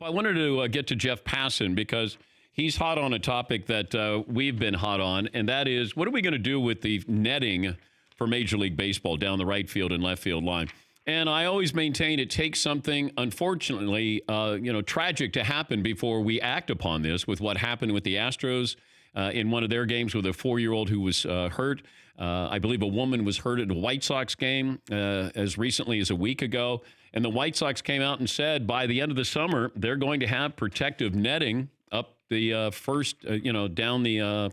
Well, I wanted to get to Jeff Passan because he's hot on a topic that we've been hot on, and that is what are we going to do with the netting for Major League Baseball down the right field and left field line? And I always maintain it takes something, unfortunately, tragic to happen before we act upon this. With what happened with the Astros in one of their games with a 4-year-old who was hurt. I believe a woman was hurt at a White Sox game as recently as a week ago. And the White Sox came out and said by the end of the summer, they're going to have protective netting up the down the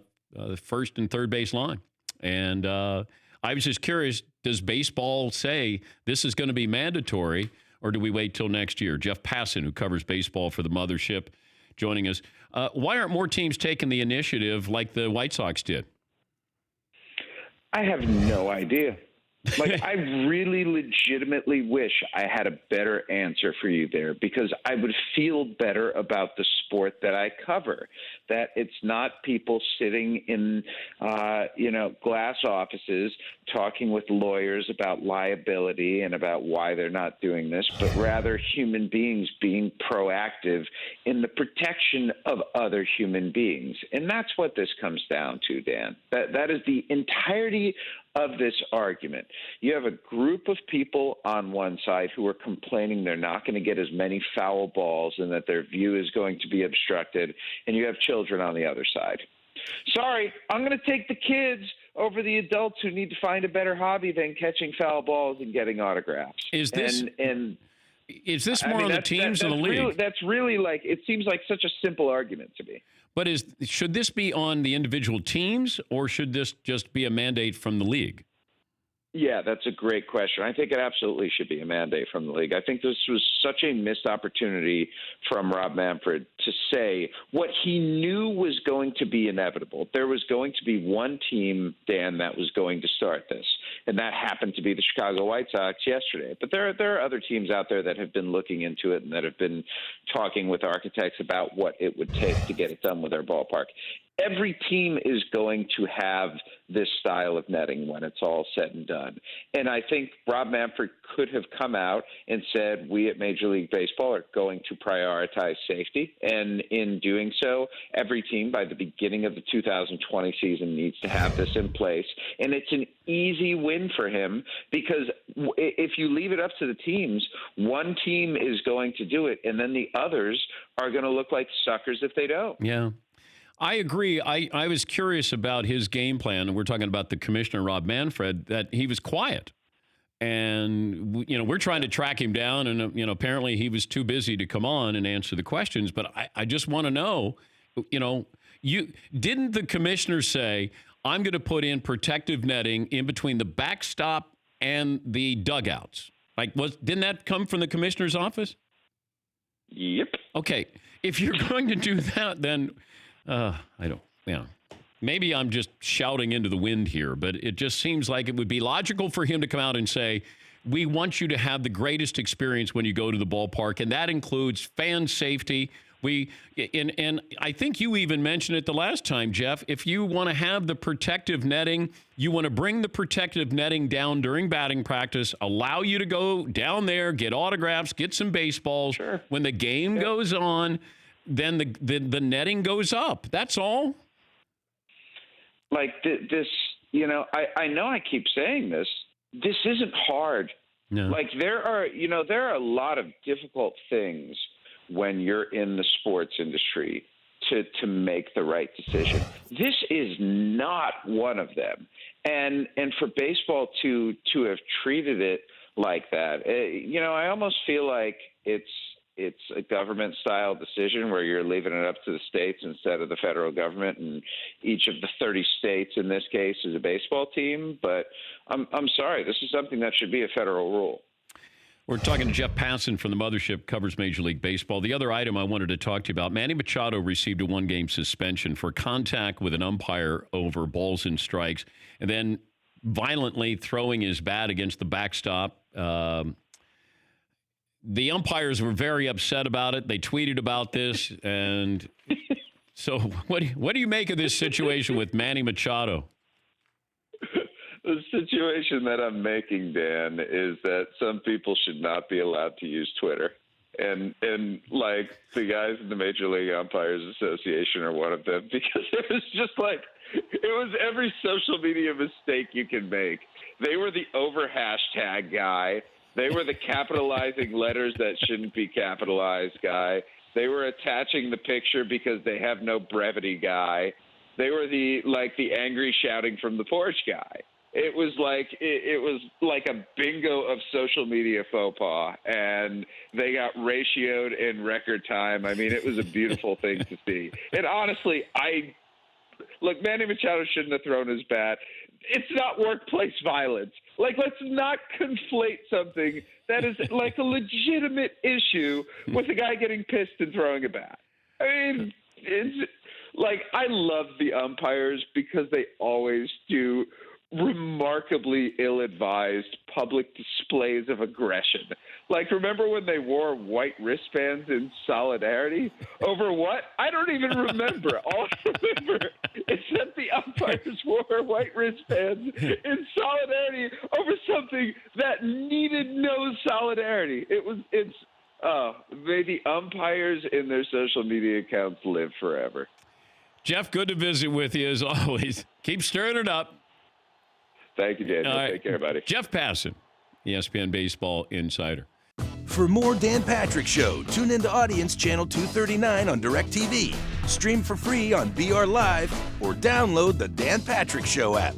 first and third base line. And I was just curious, does baseball say this is going to be mandatory, or do we wait till next year? Jeff Passan, who covers baseball for the Mothership, joining us. Why aren't more teams taking the initiative like the White Sox did? I have no idea. Like, I really legitimately wish I had a better answer for you there, because I would feel better about the sport that I cover, that it's not people sitting in, glass offices talking with lawyers about liability and about why they're not doing this, but rather human beings being proactive in the protection of other human beings. And that's what this comes down to, Dan. That is the entirety of this argument. You have a group of people on one side who are complaining they're not going to get as many foul balls and that their view is going to be obstructed, and you have children on the other side. Sorry, I'm going to take the kids over the adults who need to find a better hobby than catching foul balls and getting autographs. Is this more on the teams or the league? That's really like, it seems like such a simple argument to me. But should this be on the individual teams, or should this just be a mandate from the league? Yeah, that's a great question. I think it absolutely should be a mandate from the league. I think this was such a missed opportunity from Rob Manfred to say what he knew was going to be inevitable. There was going to be one team, Dan, that was going to start this, and that happened to be the Chicago White Sox yesterday. But there are other teams out there that have been looking into it and that have been talking with architects about what it would take to get it done with their ballpark. Every team is going to have this style of netting when it's all said and done. And I think Rob Manfred could have come out and said, we at Major League Baseball are going to prioritize safety. And in doing so, every team by the beginning of the 2020 season needs to have this in place. And it's an easy win for him, because if you leave it up to the teams, one team is going to do it, and then the others are going to look like suckers if they don't. Yeah. I agree. I was curious about his game plan, and we're talking about the commissioner, Rob Manfred, that he was quiet. And, we're trying to track him down, and, apparently he was too busy to come on and answer the questions. But I just want to know, didn't the commissioner say, I'm going to put in protective netting in between the backstop and the dugouts? Didn't that come from the commissioner's office? Yep. Okay. If you're going to do that, then... maybe I'm just shouting into the wind here, but it just seems like it would be logical for him to come out and say, we want you to have the greatest experience when you go to the ballpark, and that includes fan safety. And I think you even mentioned it the last time, Jeff, if you want to have the protective netting, you want to bring the protective netting down during batting practice, allow you to go down there, get autographs, get some baseballs. Sure. When the game goes on, then the netting goes up. That's all. Like this, I know I keep saying this. This isn't hard. No. Like there are a lot of difficult things when you're in the sports industry to make the right decision. This is not one of them. And for baseball to have treated it like that, I almost feel like it's a government-style decision where you're leaving it up to the states instead of the federal government, and each of the 30 states in this case is a baseball team. But I'm sorry, this is something that should be a federal rule. We're talking to Jeff Passan from the Mothership, covers Major League Baseball. The other item I wanted to talk to you about, Manny Machado received a one-game suspension for contact with an umpire over balls and strikes, and then violently throwing his bat against the backstop. The umpires were very upset about it. They tweeted about this. And so what do you make of this situation with Manny Machado? The situation that I'm making, Dan, is that some people should not be allowed to use Twitter. and like the guys in the Major League Umpires Association are one of them, because it was just like, it was every social media mistake you can make. They were the over hashtag guy. They were the capitalizing letters that shouldn't be capitalized guy. They were attaching the picture because they have no brevity guy. They were the angry shouting from the porch guy. It was like a bingo of social media faux pas, and they got ratioed in record time. I mean, it was a beautiful thing to see. And honestly, look, Manny Machado shouldn't have thrown his bat. It's not workplace violence. Like, let's not conflate something that is like a legitimate issue with a guy getting pissed and throwing a bat. I mean, it's like, I love the umpires because they always do remarkably ill-advised public displays of aggression. Like, remember when they wore white wristbands in solidarity? Over what? I don't even remember. All I remember is that the umpires wore white wristbands in solidarity over something that needed no solidarity. May the umpires in their social media accounts live forever. Jeff, good to visit with you as always. Keep stirring it up. Thank you, Daniel. Take care, buddy. Jeff Passan, ESPN Baseball Insider. For more Dan Patrick Show, tune into Audience Channel 239 on DirecTV. Stream for free on BR Live or download the Dan Patrick Show app.